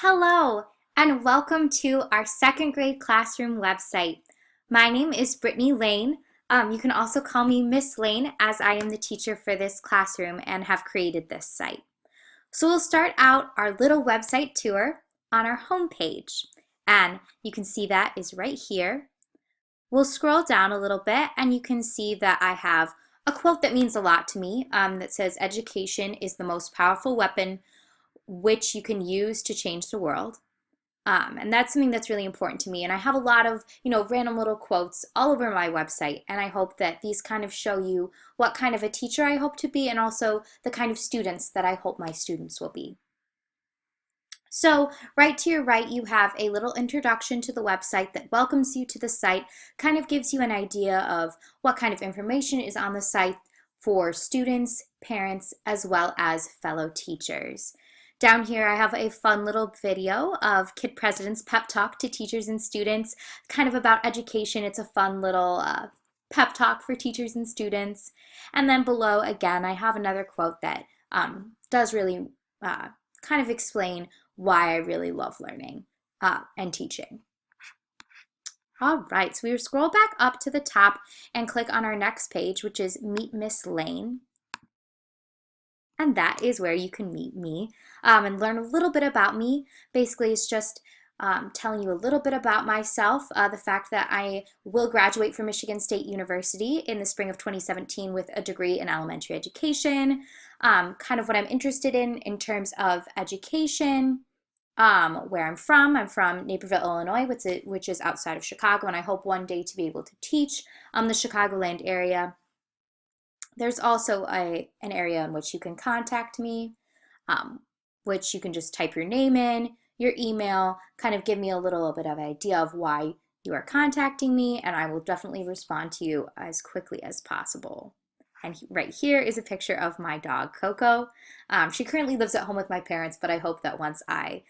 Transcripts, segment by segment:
Hello, and welcome to our second grade classroom website. My name is Brittany Lane. You can also call me Miss Lane as I am the teacher for this classroom and have created this site. So we'll start out our little website tour on our home page, and you can see that is right here. We'll scroll down a little bit and you can see that I have a quote that means a lot to me that says, "Education is the most powerful weapon which you can use to change the world." And that's something that's really important to me. And I have a lot of, random little quotes all over my website. And I hope that these kind of show you what kind of a teacher I hope to be and also the kind of students that I hope my students will be. So right to your right, you have a little introduction to the website that welcomes you to the site, kind of gives you an idea of what kind of information is on the site for students, parents, as well as fellow teachers. Down here, I have a fun little video of Kid President's pep talk to teachers and students, kind of about education. It's a fun little pep talk for teachers and students. And then below, again, I have another quote that does really kind of explain why I really love learning and teaching. All right, so we scroll back up to the top and click on our next page, which is Meet Miss Lane. And that is where you can meet me and learn a little bit about me. Basically, it's just telling you a little bit about myself, the fact that I will graduate from Michigan State University in the spring of 2017 with a degree in elementary education, kind of what I'm interested in terms of education, where I'm from. I'm from Naperville, Illinois, which is outside of Chicago, and I hope one day to be able to teach the Chicagoland area. There's also an area in which you can contact me, which you can just type your name in, your email, kind of give me a little bit of an idea of why you are contacting me, and I will definitely respond to you as quickly as possible. And right here is a picture of my dog, Coco. She currently lives at home with my parents, but I hope that once I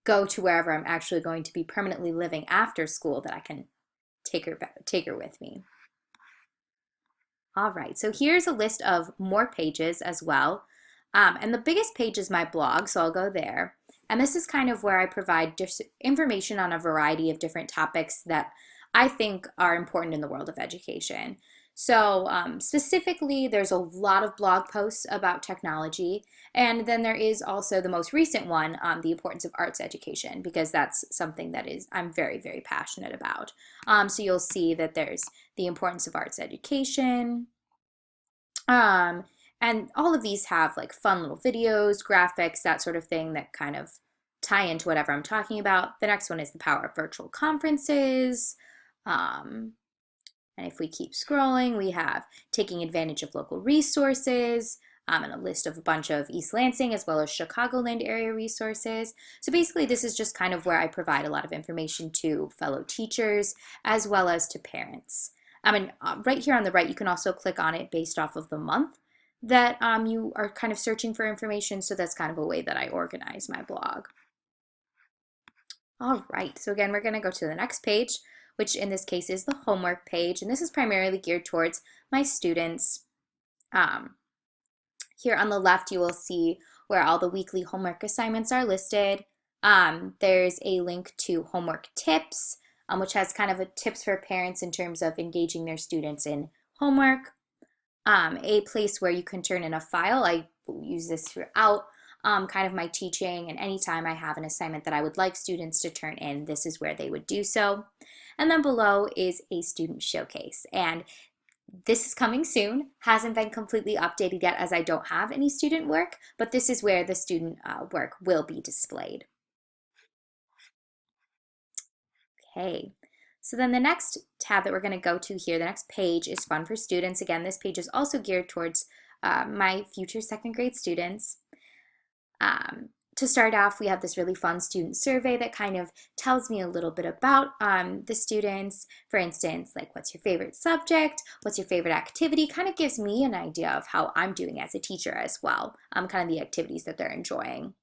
go to wherever I'm actually going to be permanently living after school, that I can take her with me. All right, so here's a list of more pages as well. And the biggest page is my blog, so I'll go there. And this is kind of where I provide information on a variety of different topics that I think are important in the world of education. So specifically, there's a lot of blog posts about technology. And then there is also the most recent one on the importance of arts education, because that's something that I'm very, very passionate about. So you'll see that there's the importance of arts education. And all of these have like fun little videos, graphics, that sort of thing that kind of tie into whatever I'm talking about. The next one is the power of virtual conferences. And if we keep scrolling, we have taking advantage of local resources, and a list of a bunch of East Lansing as well as Chicagoland area resources. So basically, this is just kind of where I provide a lot of information to fellow teachers as well as to parents. Right here on the right, you can also click on it based off of the month that you are kind of searching for information. So that's kind of a way that I organize my blog. All right, so again, we're going to go to the next page, which in this case is the homework page. And this is primarily geared towards my students. Here on the left, you will see where all the weekly homework assignments are listed. There's a link to homework tips, which has kind of a tips for parents in terms of engaging their students in homework. A place where you can turn in a file. I use this throughout kind of my teaching, and anytime I have an assignment that I would like students to turn in, this is where they would do so. And then below is a student showcase, and this is coming soon. Hasn't been completely updated yet as I don't have any student work, but this is where the student work will be displayed. Okay, so then the next tab that we're going to go to here, the next page, is Fun for Students. Again, this page is also geared towards my future second grade students. To start off, we have this really fun student survey that kind of tells me a little bit about the students. For instance, like, what's your favorite subject? What's your favorite activity? Kind of gives me an idea of how I'm doing as a teacher as well, kind of the activities that they're enjoying.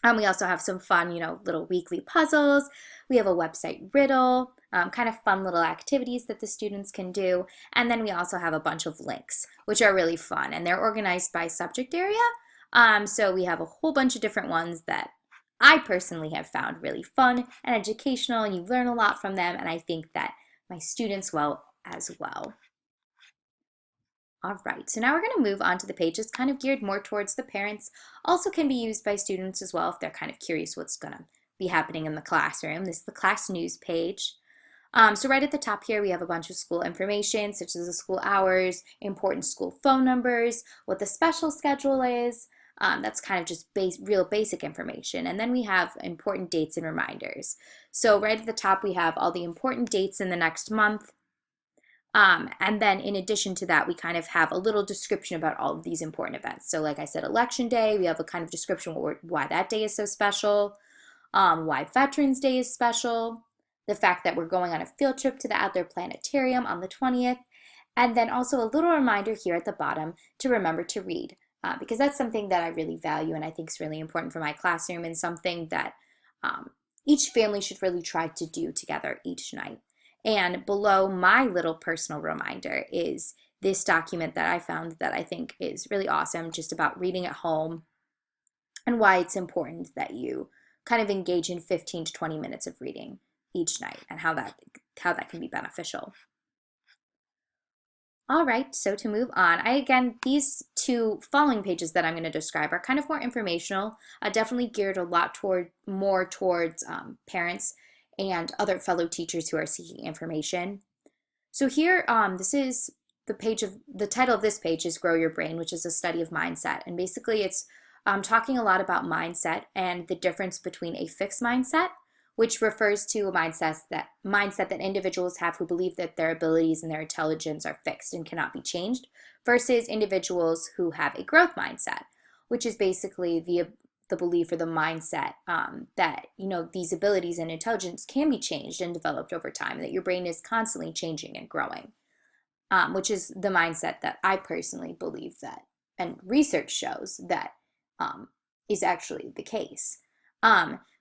We also have some fun, little weekly puzzles. We have a website riddle, kind of fun little activities that the students can do. And then we also have a bunch of links, which are really fun. And they're organized by subject area. So we have a whole bunch of different ones that I personally have found really fun and educational, and you learn a lot from them, and I think that my students will as well. All right, so now we're going to move on to the page that's kind of geared more towards the parents. Also can be used by students as well if they're kind of curious what's going to be happening in the classroom. This is the class news page. So right at the top here, we have a bunch of school information, such as the school hours, important school phone numbers, what the special schedule is. That's kind of just real basic information. And then we have important dates and reminders. So right at the top, we have all the important dates in the next month. And then in addition to that, we kind of have a little description about all of these important events. So like I said, Election Day, we have a kind of description why that day is so special, why Veterans Day is special, the fact that we're going on a field trip to the Adler Planetarium on the 20th, and then also a little reminder here at the bottom to remember to read, because that's something that I really value and I think is really important for my classroom and something that each family should really try to do together each night. And below my little personal reminder is this document that I found that I think is really awesome, just about reading at home and why it's important that you kind of engage in 15 to 20 minutes of reading each night and how that can be beneficial. All right, so to move on, again, these two following pages that I'm going to describe are kind of more informational, definitely geared a lot more towards parents and other fellow teachers who are seeking information. So here, this is the title of this page is Grow Your Brain, which is a study of mindset. And basically it's talking a lot about mindset and the difference between a fixed mindset, which refers to a mindset that individuals have who believe that their abilities and their intelligence are fixed and cannot be changed, versus individuals who have a growth mindset, which is basically the belief or the mindset that these abilities and intelligence can be changed and developed over time, that your brain is constantly changing and growing, which is the mindset that I personally believe that, and research shows that is actually the case.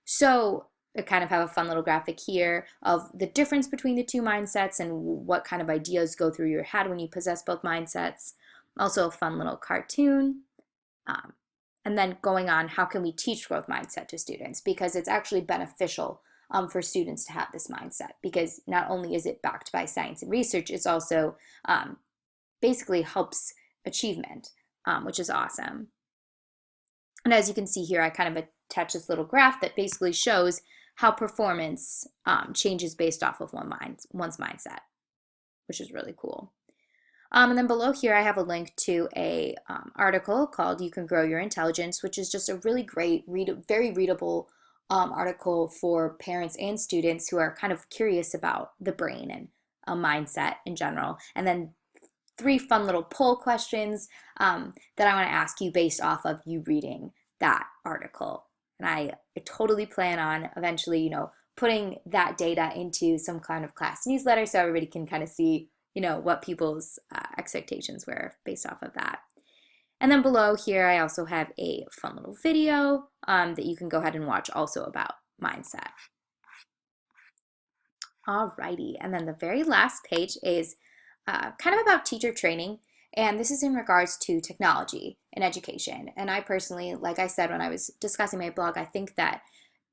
So I kind of have a fun little graphic here of the difference between the two mindsets and what kind of ideas go through your head when you possess both mindsets. Also a fun little cartoon. And then going on, how can we teach growth mindset to students? Because it's actually beneficial for students to have this mindset, because not only is it backed by science and research, it's also basically helps achievement, which is awesome. And as you can see here, I kind of attach this little graph that basically shows how performance changes based off of one's mindset, which is really cool. And then below here, I have a link to a article called You Can Grow Your Intelligence, which is just a really great, very readable article for parents and students who are kind of curious about the brain and a mindset in general. And then 3 fun little poll questions that I want to ask you based off of you reading that article. And I totally plan on eventually, putting that data into some kind of class newsletter so everybody can kind of see, what people's expectations were based off of that. And then below here, I also have a fun little video that you can go ahead and watch also about mindset. Alrighty, and then the very last page is kind of about teacher training. And this is in regards to technology in education. And I personally, like I said when I was discussing my blog, I think that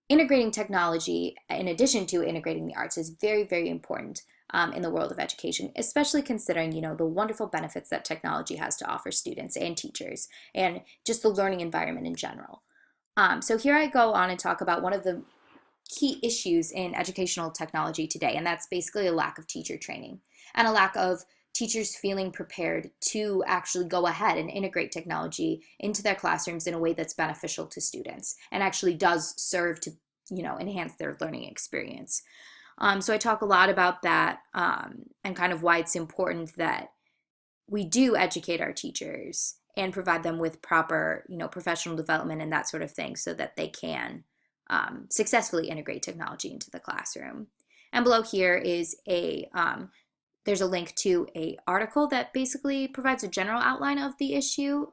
integrating technology in addition to integrating the arts is very, very important in the world of education, especially considering, the wonderful benefits that technology has to offer students and teachers and just the learning environment in general. So here I go on and talk about one of the key issues in educational technology today, and that's basically a lack of teacher training and a lack of teachers feeling prepared to actually go ahead and integrate technology into their classrooms in a way that's beneficial to students and actually does serve to, enhance their learning experience. So I talk a lot about that and kind of why it's important that we do educate our teachers and provide them with proper, professional development and that sort of thing so that they can successfully integrate technology into the classroom. And below here is there's a link to an article that basically provides a general outline of the issue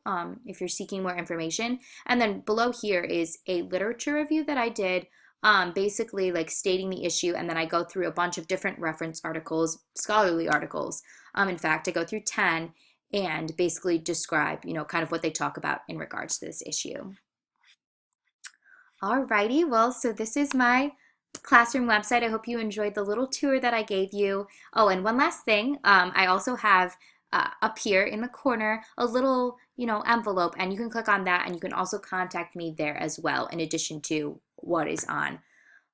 if you're seeking more information. And then below here is a literature review that I did, basically like stating the issue, and then I go through a bunch of different reference articles, scholarly articles. In fact, I go through 10 and basically describe, kind of what they talk about in regards to this issue. Alrighty, well, so this is my classroom website. I hope you enjoyed the little tour that I gave you. Oh, and one last thing, I also have up here in the corner a little, envelope, and you can click on that, and you can also contact me there as well, in addition to what is on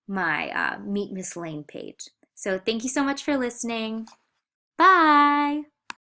my Meet Miss Lane page. So thank you so much for listening. Bye.